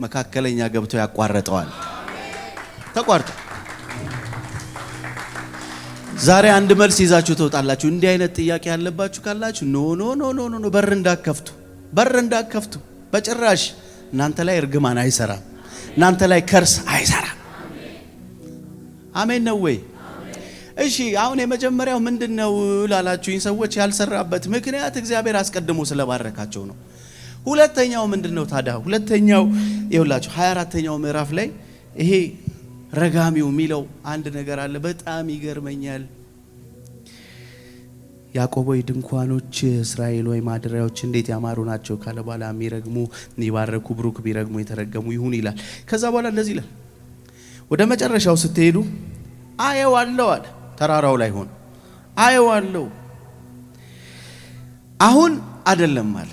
መካከለኛ ገብቶ ያቋርጠዋል። ተቋርጦ ዛሬ አንድ መልስ ይዛችሁ ተውጣላችሁ። እንዲህ አይነት ጥያቄ ያለባችሁ ካላችሁ ኖ ኖ ኖ ኖ ኖ፣ በር እንዳከፍቱ በጭራሽ። እናንተ ላይ እርግማን አይሰራም። እናንተ ላይ ከርስ አይሰራም። አሜን ነው ወይ? እሺ፣ አሁን የመጀመሪያው ምንድነው ላላችሁኝ ሰዎች ያልሰራበት ምክንያት እግዚአብሔር አስቀድሞ ስለባረካቸው ነው። ሁለተኛው ምንድነው ታዲያ? ሁለተኛው ይኸውላችሁ 24ኛው ምዕራፍ ላይ ይሄ ረጋሚው የሚለው አንድ ነገር አለ። በጣም ይገርመኛል። ያዕቆብ ሆይ ድንኳኖች፣ እስራኤል ሆይ ማደሪያዎች እንዴት ያማሩ ናቸው ካለ በኋላ የሚረግሙ ይባረኩ፣ ብሩክ ቢረግሙ የተረገሙ ይሁን ይላል። ከዛ በኋላ እንደዚህ ይላል። ወደ መጨረሻው ስትሄዱ አየዋለሁ አለ። ተራራው ላይ ሆኖ አየዋለሁ፣ አሁን አይደለም አለ፣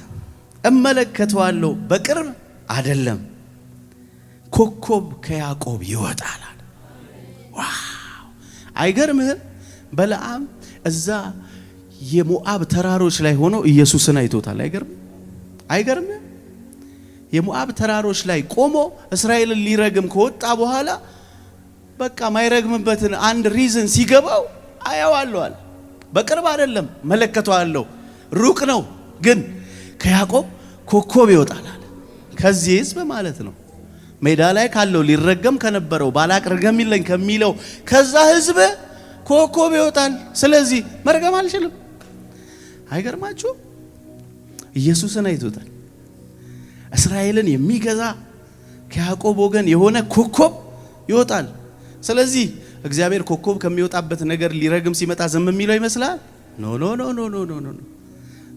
እመለከተዋለሁ፣ በቅርብ አይደለም፣ ኮከብ ከያዕቆብ ይወጣል አለ። ዋው! አይገርምህም? በለዓም እዛ የሞዓብ ተራሮች ላይ ሆኖ ኢየሱስን አይቶታል። አይገርምህም? የሞዓብ ተራሮች ላይ ቆሞ እስራኤልን ሊረግም ከወጣ በኋላ በቃ ማይረግምበትን አንድ ሪዝን ሲገባው አየዋለሁ አለ። በቅርብ አይደለም፣ መለከተዋለሁ፣ ሩቅ ነው፣ ግን ከያዕቆብ ኮከብ ይወጣል አለ። ከዚህ ህዝብ ማለት ነው። ሜዳ ላይ ካለው ሊረገም ከነበረው ባላቅ ረገሚልኝ ከሚለው ከዛ ህዝብ ኮከብ ይወጣል። ስለዚህ መርገም አልችልም። አይገርማችሁ? ኢየሱስን አይቶታል። እስራኤልን የሚገዛ ከያዕቆብ ወገን የሆነ ኮከብ ይወጣል። ስለዚህ እግዚአብሔር ኮከብ ከሚወጣበት ነገር ሊረግም ሲመጣ ዝም የሚለው ይመስላል? ኖ ኖ ኖ ኖ ኖ ኖ ኖ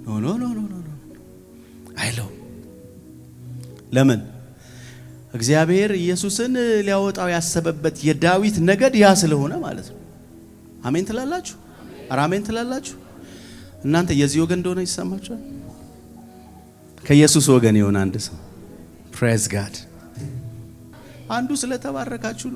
ኖ ኖ ኖ ኖ ኖ አይለው። ለምን? እግዚአብሔር ኢየሱስን ሊያወጣው ያሰበበት የዳዊት ነገድ ያ ስለሆነ ማለት ነው። አሜን ትላላችሁ? ኧረ አሜን ትላላችሁ? እናንተ የዚህ ወገን እንደሆነ ይሰማችኋል? ከኢየሱስ ወገን የሆነ አንድ ሰው ፕሬዝ ጋድ። አንዱ ስለተባረካችሁ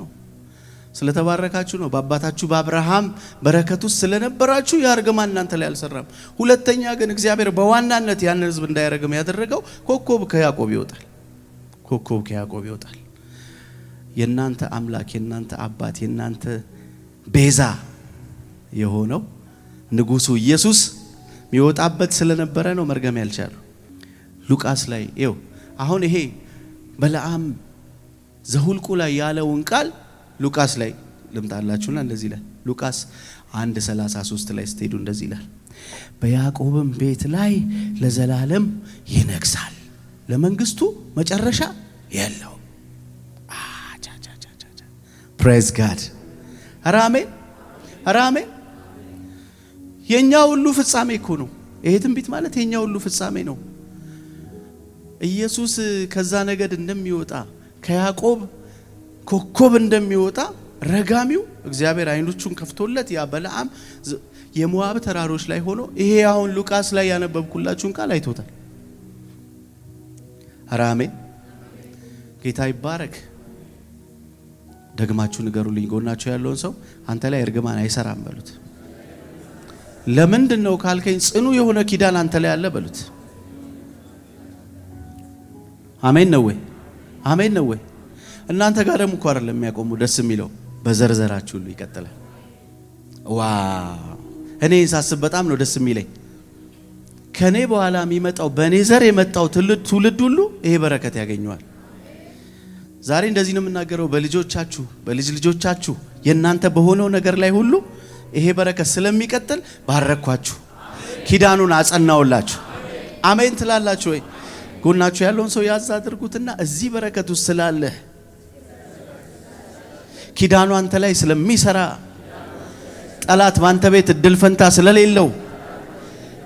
ነው። በአባታችሁ በአብርሃም በረከት ውስጥ ስለነበራችሁ ያርገማን እናንተ ላይ አልሰራም። ሁለተኛ ግን እግዚአብሔር በዋናነት ያን ህዝብ እንዳይረግም ያደረገው ኮከብ ከያዕቆብ ይወጣል። የናንተ አምላክ፣ የናንተ አባት፣ የናንተ ቤዛ የሆነው ንጉሱ ኢየሱስ የሚወጣበት ስለነበረ ነው መርገም ያልቻሉ። ሉቃስ ላይ ይኸው አሁን ይሄ በለዓም ዘሁልቁ ላይ ያለውን ቃል ሉቃስ ላይ ልምጣላችሁና እንደዚህ ይላል። ሉቃስ 1:33 ላይ ስትሄዱ እንደዚህ ይላል። በያዕቆብም ቤት ላይ ለዘላለም ይነግሳል፣ ለመንግስቱ መጨረሻ የለው። ፕሬዝ ጋድ። አራሜ የኛ ሁሉ ፍጻሜ እኮ ነው። ይሄ ትንቢት ማለት የኛ ሁሉ ፍጻሜ ነው። ኢየሱስ ከዛ ነገድ እንደሚወጣ ከያዕቆብ ኮከብ እንደሚወጣ ረጋሚው እግዚአብሔር አይኖቹን ከፍቶለት ያ በለዓም የሞዓብ ተራሮች ላይ ሆኖ ይሄ አሁን ሉቃስ ላይ ያነበብኩላችሁን ቃል አይቶታል። አሜን። ጌታ ይባረክ። ደግማችሁ ንገሩልኝ፣ ጎናችሁ ያለውን ሰው አንተ ላይ እርግማን አይሰራም በሉት። ለምንድነው ካልከኝ ጽኑ የሆነ ኪዳን አንተ ላይ አለ በሉት። አሜን ነው ወይ? አሜን ነው ወይ? እናንተ ጋር ደግሞ እኮ አይደለም የሚያቆሙ ደስ የሚለው በዘርዘራችሁ ሁሉ ይቀጥላል። ዋው እኔ ሳስብ በጣም ነው ደስ የሚለኝ። ከኔ በኋላ የሚመጣው በኔ ዘር የመጣው ትውልድ ሁሉ ይሄ በረከት ያገኘዋል። ዛሬ እንደዚህ ነው የምናገረው። በልጆቻችሁ በልጅ ልጆቻችሁ የናንተ በሆነው ነገር ላይ ሁሉ ይሄ በረከት ስለሚቀጥል ባረኳችሁ፣ ኪዳኑን አጸናውላችሁ። አሜን ትላላችሁ ወይ? ጎናችሁ ያለውን ሰው ያዝ አድርጉትና እዚህ በረከት ውስጥ ስላለ ኪዳኑ አንተ ላይ ስለሚሰራ ጠላት ባንተ ቤት እድል ፈንታ ስለሌለው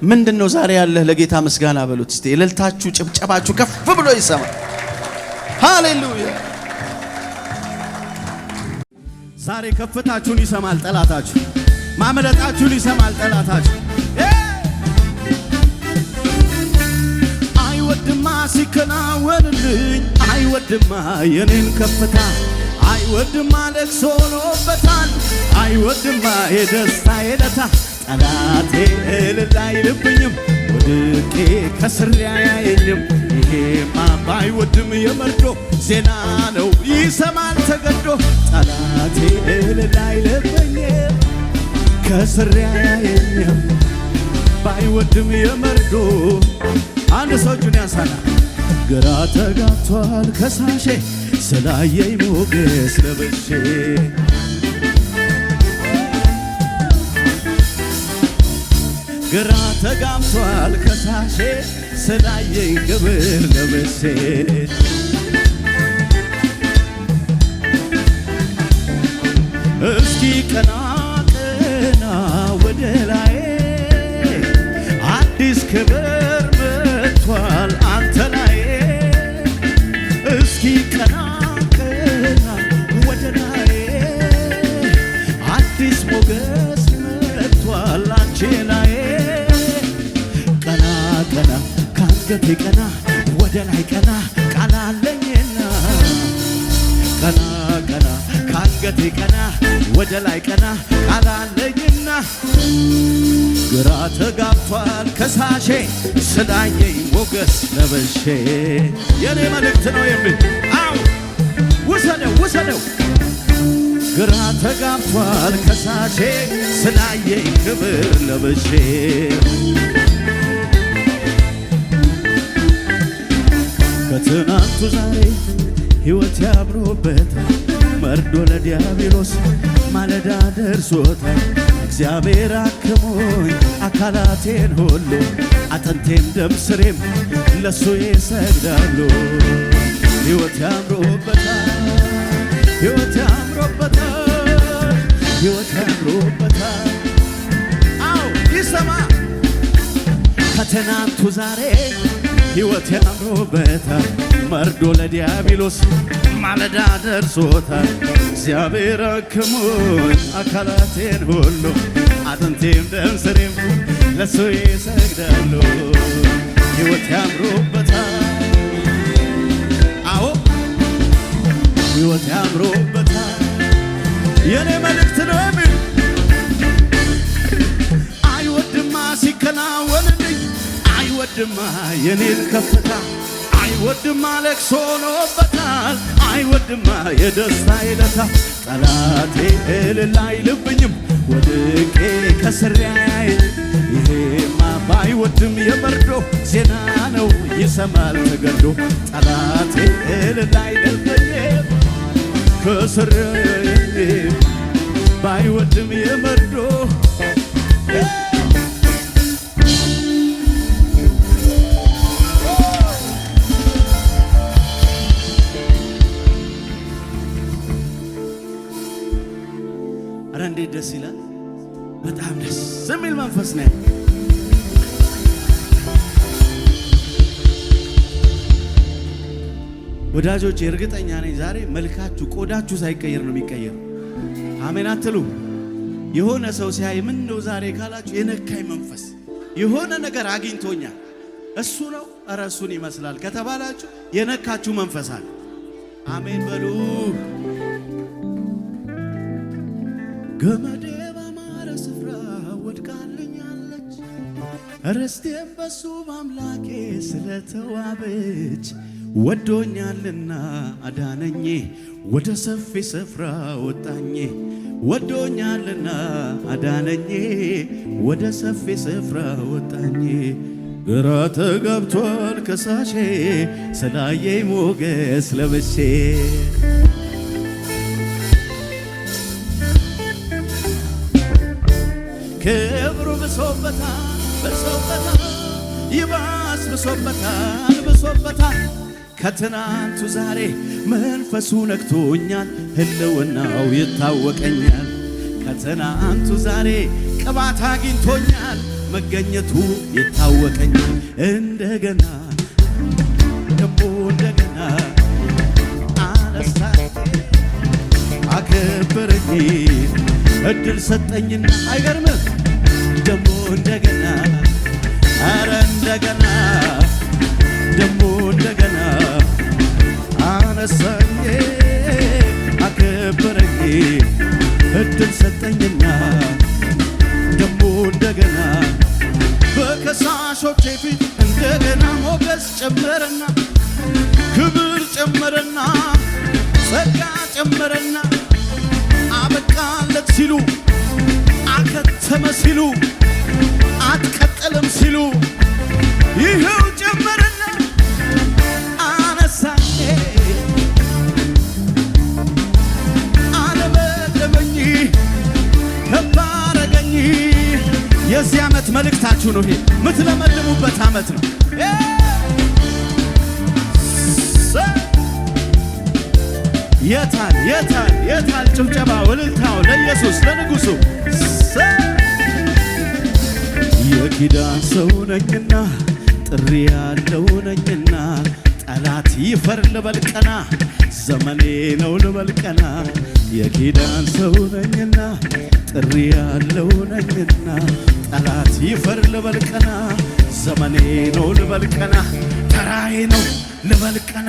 ምንድነው ዛሬ ያለህ ለጌታ ምስጋና በሉት እስቲ። እልልታችሁ ጭብጨባችሁ ከፍ ብሎ ይሰማ። ሃሌሉያ! ዛሬ ከፍታችሁን ይሰማል ጠላታችሁ፣ ማምለጣችሁን ይሰማል ጠላታችሁ። አይወድማ ሲከናወንልኝ፣ አይወድማ የኔን ከፍታ፣ አይወድማ ለቅሶ ሆኖበታል፣ አይወድማ የደስታ የለታ። ጠላቴ እልል አይልብኝም፣ ወድቄ ከስሬ አያየኝም። ይሄማ ባይወድም የመርዶ ዜና ነው ይሰማል ተገዶ። ጠላቴ እልል አይልብኝም፣ ከስሬ አያየኝም። ባይወድም የመርዶ አንድ ሰው እጁን ያንሳና ግራ ተጋብቷል ከሳሼ ስላየኝ ሞገስ ለብሼ። ግራ ተጋብቷል ከሳሼ ስላየኝ ክብር ለብሼ። እስኪ ቀና ቀና ወደ ላይ አዲስ ክብር መጥቷል አንተ ላይ። እስኪ ቀና ቀና ወደ ላይ አዲስ ሞገስ መጥቷል አንቺ ላይ። ቀና ቀና ካንገቴ ቀና ወደ ላይ ቀና ቃል አለኝና። ቀና ቀና ካንገቴ ቀና ወደ ላይ ቀና ቃል አለኝና። ግራ ተጋብቷል ከሳሼ ስላየኝ ሞገስ ለብሼ። የኔ መልእክት ነው የሚል አው ውሰደው ውሰደው። ግራ ተጋብቷል ከሳሼ ስላየኝ ክብር ለብሼ። ከትናንቱ ዛሬ ሕይወት ያምሮበታል፣ መርዶ ለዲያብሎስ ማለዳ ደርሶታል። እግዚአብሔር አክሞኝ አካላቴን ሁሉ አጥንቴም ደም ስሬም ለሱ ይሰግዳሉ። ሕይወት ያምሮበታል፣ ሕይወት ያምሮበታል፣ ሕይወት ያምሮበታል። አው ይሰማ ከትናንቱ ዛሬ ሕይወት ያምሮበታል፣ መርዶ ለዲያብሎስ ማለዳ ደርሶታል። እግዚአብሔር አክሞኝ አካላቴን ሁሉ አጥንቴም ደም ስሬም ለሱ ይሰግዳሉ። ሕይወት ያምሮበታል፣ አዎ ሕይወት ያምሮበታል። የኔ መልእክት ነው የሚል አይወድማ ሲከናወንልኝ፣ አይወድማ የኔን ከፍታ፣ አይወድማ ለቅሶ ሆኖበታል፣ አይወድማ የደስታ የለታ። ጠላቴ እልል አይልብኝም፣ ወድቄ ከስሬ አያየኝም። ይሄማ ባይወድም የመርዶ ዜና ነው ይሰማል ተገዶ። ጠላቴ እልል አይልብኝም ከስሬ አያየኝም፣ ባይወድም የመርዶ እንዴት ደስ ይላል! በጣም ደስ የሚል መንፈስ ነው። ወዳጆች እርግጠኛ ነኝ ዛሬ መልካችሁ ቆዳችሁ ሳይቀየር ነው የሚቀየር። አሜን አትሉ? የሆነ ሰው ሲያይ ምን ነው ዛሬ ካላችሁ የነካኝ መንፈስ የሆነ ነገር አግኝቶኛል እሱ ነው ኧረ እሱን ይመስላል ከተባላችሁ የነካችሁ መንፈስ አለ። አሜን በሉ። ገመዴ ባማረ ስፍራ ወድቃልኛል ርስቴም በሱ በአምላኬ ስለተዋበች ወዶኛልና አዳነኝ ወደ ሰፊ ስፍራ ወጣኝ ወዶኛልና አዳነኝ ወደ ሰፊ ስፍራ ወጣኝ ግራ ተጋብቷል ከሳሼ ስላየኝ ሞገስ ለብሼ ክብሩ ብሶበታል ይባስ ብሶበታል ከትናንቱ ዛሬ መንፈሱ ነክቶኛል ህልውናው ይታወቀኛል ከትናንቱ ዛሬ ቅባት አግኝቶኛል መገኘቱ ይታወቀኛል እንደገና ደሞ እንደገና አነሳኝ አከበረኝ እድል ሰጠኝና አይገርምም ደሞ እንደገና አረ እንደገና ደሞ እንደገና አነሳኝ አከበረኝ እድል ሰጠኝና ደሞ እንደገና በከሳሾቼ ፊት እንደገና ሞገስ ጨመረና ክብር ጨመረና ጸጋ ጨመረና አበቃለት ሲሉ አከተመ ሲሉ አትቀጠልም ሲሉ ይኸው ጨመረና አነሳኝ አለመለመኝ ከፍ አረገኝ የዚህ ዓመት መልእክታችሁ ነው ይሄ ምትለመልሙበት ዓመት ነው የታል ጭብጨባ እልልታው ለኢየሱስ ለንጉሡ የኪዳን ሰው ነኝና ጥሪ ያለው ነኝና ጠላት ይፈር ልበልቀና ዘመኔ ነው ልበልቀና የኪዳን ሰው ነኝና ጥሪ ያለው ነኝና ጠላት ይፈር ልበልቀና ዘመኔ ነው ልበልቀና ተራዬ ነው ልበልቀና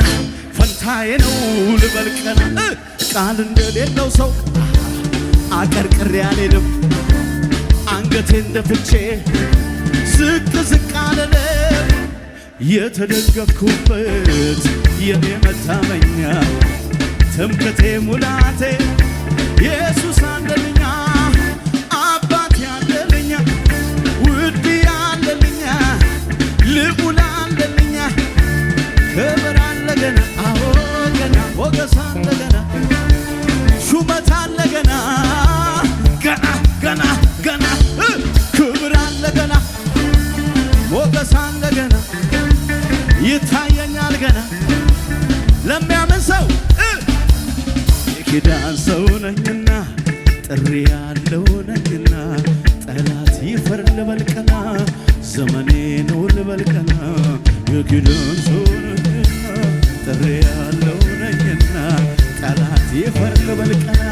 ፈንታዬ ነው ልበልቀና ቃል እንደሌለው ሰው አቀርቅሬ አልሄድም አንገቴን ደፍቼ ዝቅ አልልም የተደገፍኩበት የኔ መታመኛ ትምክህቴ ሙላቴ ኢየሱስ አለልኛ አባቴ አለልኛ ውድ አለልኛ ልዑል አለልኛ ክብር አለ ገና አዎ ገና ሞገስ አለ ገና ሹመት አለ ገና ገና ክብር አለ ገና ሞገስ አለ ገና ይታየኛል ገና ለሚያምን ሰው የኪዳን ሰው ነኝና ጥሪ ያለው ነኝና ጠላት ይፈር ልበልቀና ዘመኔ ነው ልበልቀና የኪዳን ሰው ነኝና ጥሪ ያለው ነኝና ጠላት ይፈር ልበልቀና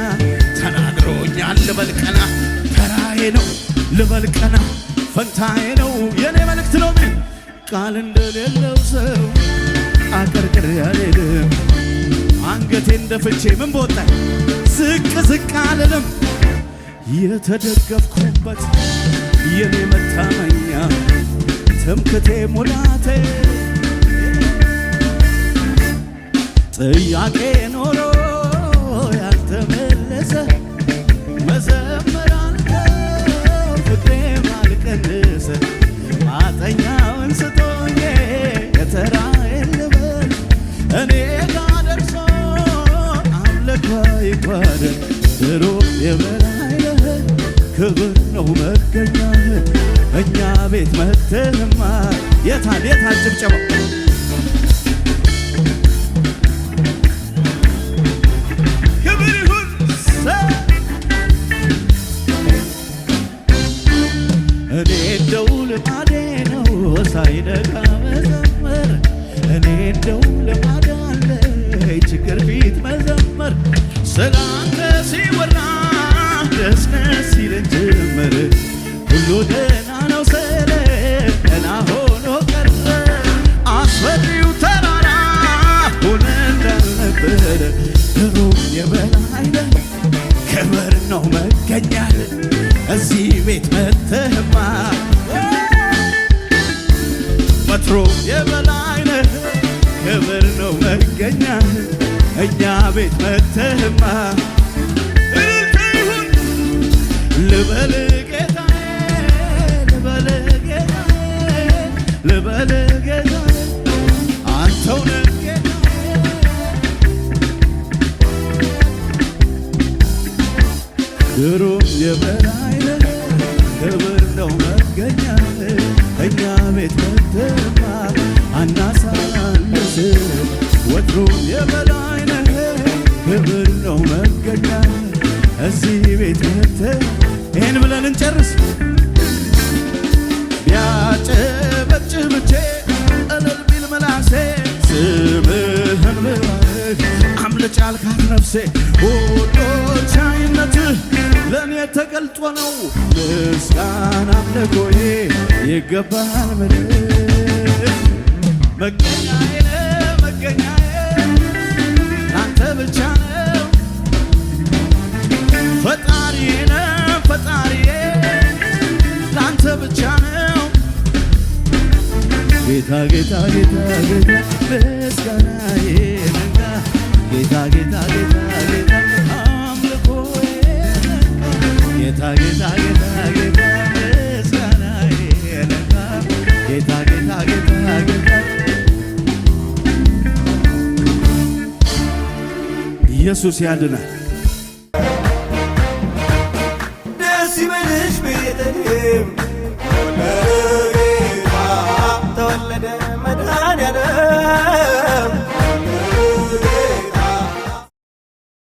ተናግሮኛል ልበልቀና ተራዬ ነው ልበልቀና ፈንታዬ ነው የኔ መልእክት ነው ቃል እንደሌለው ሰው አቀርቅሬ አልሄድም አንገቴን ደፍቼ ምን በወጣኝ ዝቅ አልልም የተደገፍኩበት የኔ መታመኛ ትምክህቴ ሙላቴ ጥያቄ ኖሮ ያልተመለሰ መዘመር አልከው ፍቅሬ ማልቀንስ ማጠኛውን ስቶኜ የተራዬን ልበል እኔ ጋ ደርሶ አምልኮ ይጓደል ድሮ የበላይ ነህ ክብር ነው መገኛህ እኛ ቤት መተህማ የታል ጭብጨባው እኔ እንደው ልማዴ ነው ሳይነጋ መዘመር እኔ እንደው ልማድ አለኝ ችግር ፊት መዘመር ስላንተ ሲወራ ደስ ይለን ጀመር ሁሉ ደህና ነው ስለ ደህና ሆኖ ቀረ አስፈሪው ተራራ ሆነ እንዳልነበረ ድሮ የበላይ ነህ ክብር ነው መገኛህ እዚህ ቤት መተህማ ነው መገኛ እኛ ቤት መተህማ ልበል ጌታዬ ልበል ጌታዬ ልበል ጌታዬ አንተው ነህ ጌታዬ ግሩም የበላይ ነህ ክብር ነው መገኛ እኛ ቤት መተህማ አናሳንስ ወትሮም የበላይ ነህ ክብር ነው መገኛ እዚህ ቤት መተህ ይህን ብለን እንጨርስ። ቢያጨበጭብቼ እልል ቢል ምላሴ ስምህን ብባርክ አምልጭ አልካት ነፍሴ ሁሉ ቻይነትህ ለእኔ ተገልጦ ነው ምስጋና አምልኮዬ ይገባል ምልህ መገኛዬ መገኛዬ አንተ ብቻ ነው ፈጣሪዬ ፈጣሪዬ ላንተ ብቻ ነው ጌታ ጌታ ጌታ ጌታ ምስጋናዬ ነጋ ጌታ ጌታ ጌታ ጌታ አምልኮዬ ጌታ ጌታ ጌታ ጌታ ምስጋናዬ ነጋ ጌታ ጌታ ጌታ ጌታ ኢየሱስ ያድናል። ደስ ይበልሽ ቤተልሔም